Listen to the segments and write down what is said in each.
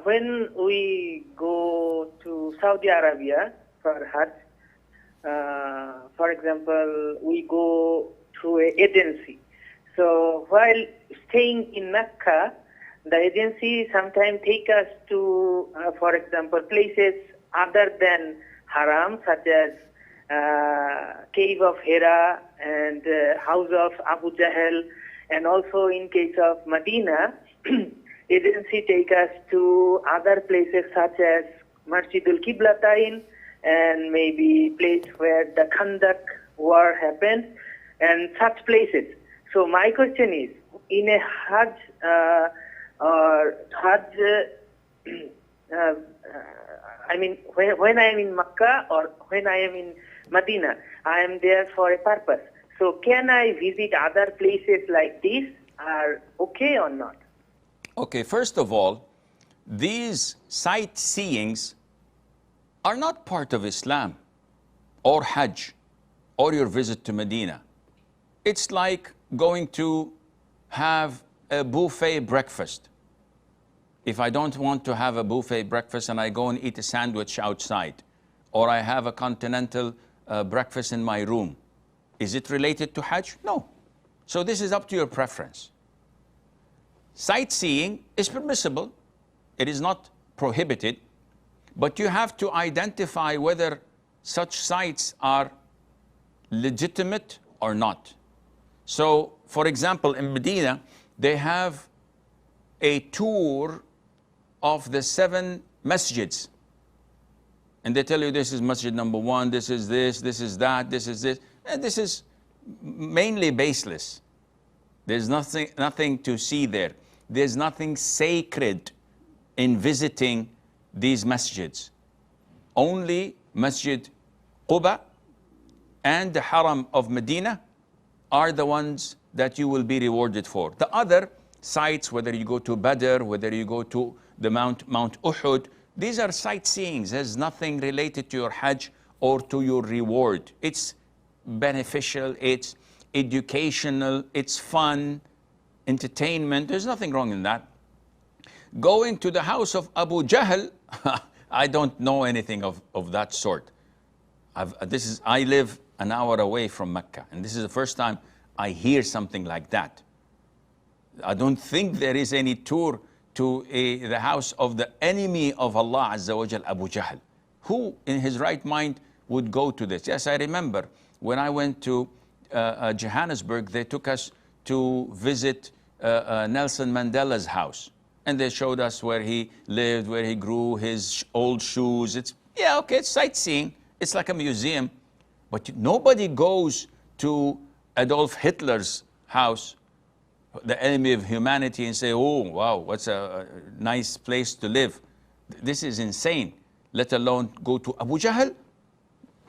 When we go to Saudi Arabia for Hajj, for example, we go through an agency. So while staying in Mecca, the agency sometimes take us to, for example, places other than Haram, such as Cave of Hira and House of Abu Jahl, and also in case of Medina, agency take us to other places such as Masjidul Qiblatain and maybe place where the Khandak war happened and such places. So my question is, in a Hajj or Hajj, I mean, when I am in Makkah or when I am in Medina, I am there for a purpose. So can I visit other places like this? Are okay or not? Okay, first of all, these sightseeings are not part of Islam or Hajj or your visit to Medina. It's like going to have a buffet breakfast. If I don't want to have a buffet breakfast and I go and eat a sandwich outside, or I have a continental breakfast in my room, is it related to Hajj? No. So this is up to your preference. Sightseeing is permissible. It is not prohibited, but you have to identify whether such sites are legitimate or not. So, for example, in Medina, they have a tour of the 7 masjids. And they tell you this is masjid number 1, this is this is that, this is this. And this is mainly baseless. There's nothing to see there. There's nothing sacred in visiting these masjids. Only Masjid Quba and the Haram of Medina are the ones that you will be rewarded for. The other sites, whether you go to Badr, whether you go to the Mount Uhud, these are sightseeings. There's nothing related to your Hajj or to your reward. It's beneficial, it's educational, it's fun, entertainment. There's nothing wrong in that. Going to the house of Abu Jahl, I don't know anything of that sort. I live an hour away from Mecca, and this is the first time I hear something like that. I don't think there is any tour to the house of the enemy of Allah Azza wa Jal, Abu Jahl. Who in his right mind would go to this? Yes, I remember when I went to Johannesburg, they took us to visit Nelson Mandela's house. And they showed us where he lived, where he grew his old shoes. It's sightseeing. It's like a museum. But nobody goes to Adolf Hitler's house, the enemy of humanity, and say, oh, wow, what's a nice place to live. This is insane, let alone go to Abu Jahl.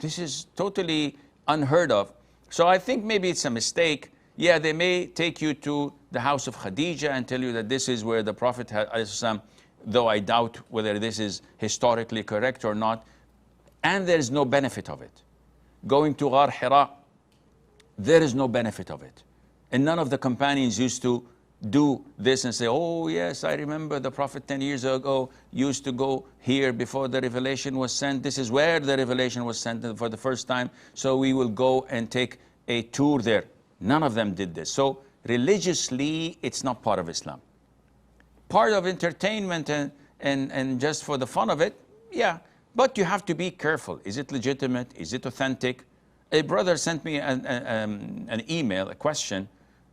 This is totally unheard of. So I think maybe it's a mistake. Yeah, they may take you to the house of Khadija and tell you that this is where the Prophet had, though I doubt whether this is historically correct or not, and there is no benefit of it. Going to Ghar Hira, there is no benefit of it. And none of the companions used to do this and say, oh yes, I remember the Prophet 10 years ago used to go here before the revelation was sent. This is where the revelation was sent for the first time, so we will go and take a tour there. None of them did this. So religiously, it's not part of Islam. Part of entertainment and just for the fun of it, yeah. But you have to be careful. Is it legitimate? Is it authentic? A brother sent me an email, a question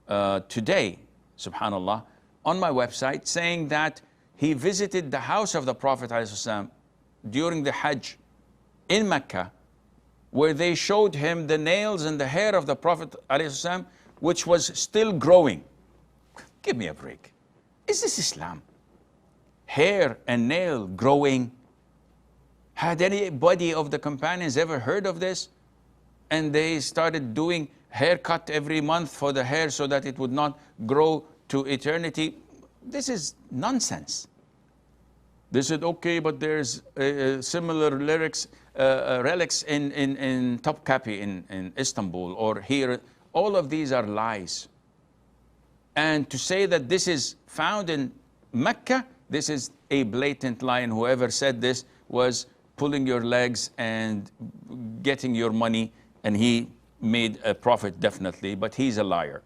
today, subhanallah, on my website saying that he visited the house of the Prophet ﷺ during the Hajj in Mecca, where they showed him the nails and the hair of the Prophet ﷺ, which was still growing. Give me a break. Is this Islam? Hair and nail growing? Had anybody of the companions ever heard of this? And they started doing haircut every month for the hair so that it would not grow to eternity. This is nonsense. They said, okay, but there's similar relics in Topkapi in Istanbul or here. All of these are lies. And to say that this is found in Mecca, this is a blatant lie, and whoever said this was pulling your legs and getting your money, and he made a profit definitely, but he's a liar.